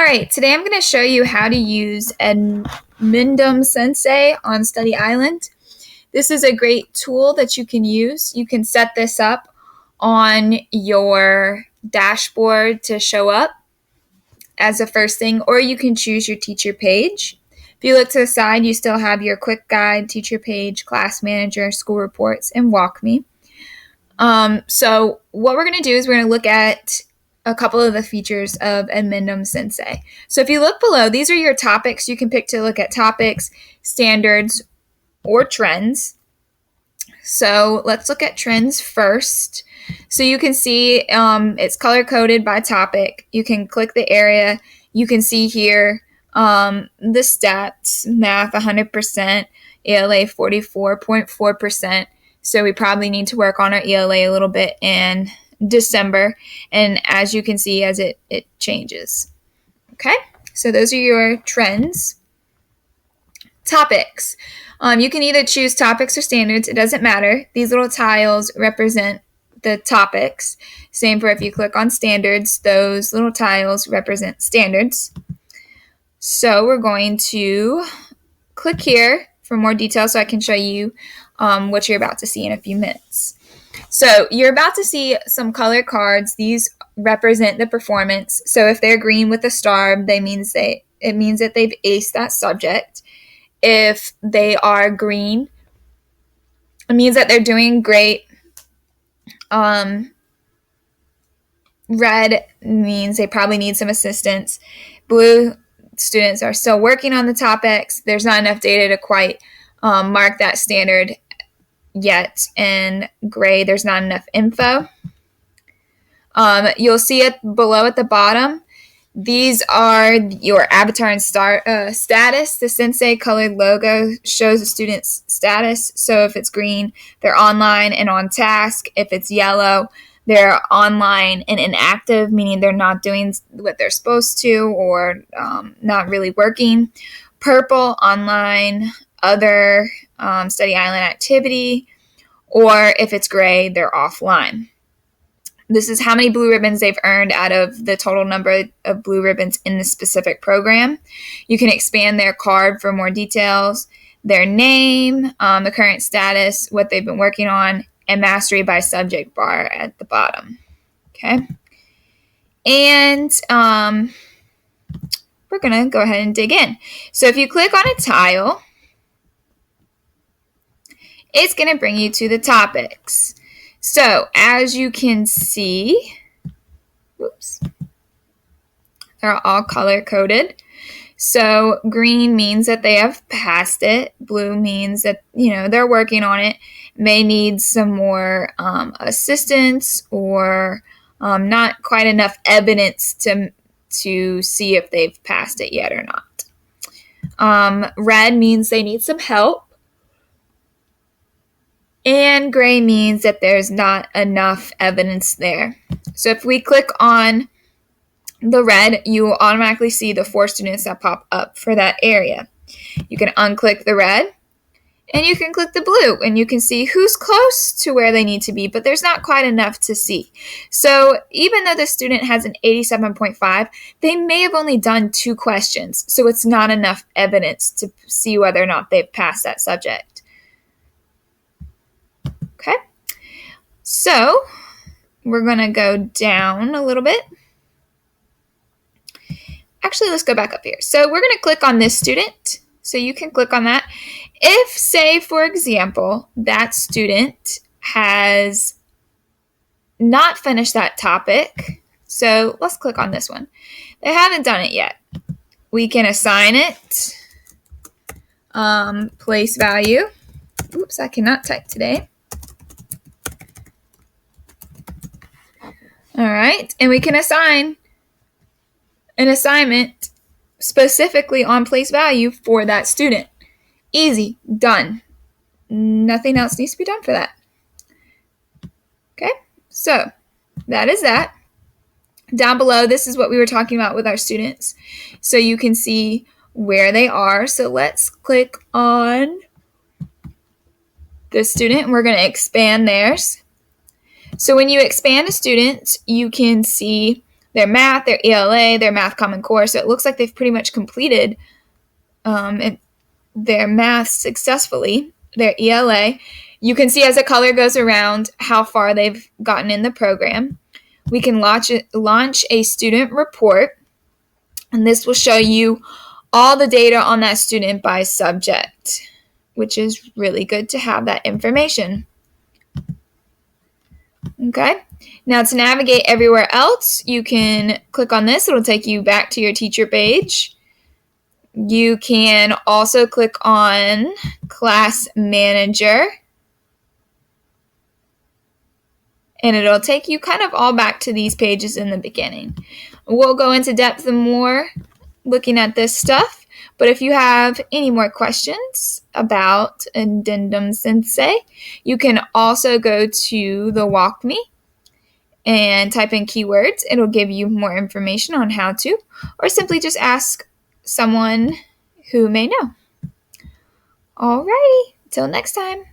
right, today I'm going to show you how to use Edmentum Sensei on Studyisland. This is a great tool that you can use. You can set this up on your dashboard to show up as the first thing, or you can choose your teacher page. If you look to the side, you still have your quick guide, teacher page, class manager, school reports, and walk me. So what we're going to do is we're going to look at a couple of the features of Edmentum Sensei. So if you look below, these are your topics. You can pick to look at topics, standards, or trends. So let's look at trends first. So you can see it's color-coded by topic. You can click the area. You can see here the stats, math 100%, ELA 44.4%. So we probably need to work on our ELA a little bit in December. And as you can see, as it changes. Okay, so those are your trends. Topics. You can either choose topics or standards. It doesn't matter. These little tiles represent the topics. Same for if you click on standards, those little tiles represent standards. So we're going to click here for more details so I can show you what you're about to see in a few minutes. So you're about to see some color cards. These represent the performance. So if they're green with a star, it means that they've aced that subject. If they are green, it means that they're doing great. Red means they probably need some assistance. Blue, students are still working on the topics. There's not enough data to quite mark that standard yet. And gray, there's not enough info. You'll see it below at the bottom. These are your avatar and status. The Sensei colored logo shows the student's status. So if it's green, they're online and on task. If it's yellow, they're online and inactive, meaning they're not doing what they're supposed to or not really working. Purple, online, other, Studyisland activity. Or if it's gray, they're offline. This is how many blue ribbons they've earned out of the total number of blue ribbons in the specific program. You can expand their card for more details, their name, the current status, what they've been working on, and mastery by subject bar at the bottom. Okay. And we're going to go ahead and dig in. So if you click on a tile, it's going to bring you to the topics. So as you can see, they're all color coded. So green means that they have passed it. Blue means that, they're working on it. May need some more assistance or not quite enough evidence to see if they've passed it yet or not. Red means they need some help. And gray means that there's not enough evidence there. So if we click on the red, you will automatically see the 4 students that pop up for that area. You can unclick the red and you can click the blue and you can see who's close to where they need to be, but there's not quite enough to see. So even though the student has an 87.5, they may have only done 2 questions. So it's not enough evidence to see whether or not they've passed that subject. Okay, so we're going to go down a little bit. Actually, let's go back up here. So we're going to click on this student. So you can click on that. If, say, for example, that student has not finished that topic, so let's click on this one. They haven't done it yet. We can assign it place value. Oops, I cannot type today. All right, and we can assign an assignment specifically on place value for that student. Easy, done. Nothing else needs to be done for that. Okay, so that is that. Down below, this is what we were talking about with our students. So you can see where they are. So let's click on the student. We're going to expand theirs. So when you expand a student, you can see their math, their ELA, their math common core. So it looks like they've pretty much completed their math successfully, their ELA. You can see as the color goes around how far they've gotten in the program. We can launch a student report, and this will show you all the data on that student by subject, which is really good to have that information. Okay, now to navigate everywhere else, you can click on this. It'll take you back to your teacher page. You can also click on Class Manager, and it'll take you kind of all back to these pages in the beginning. We'll go into depth more looking at this stuff, but if you have any more questions about Edmentum Sensei, you can also go to the Walk Me and type in keywords. It'll give you more information on how to, or simply just ask someone who may know. Alrighty, till next time.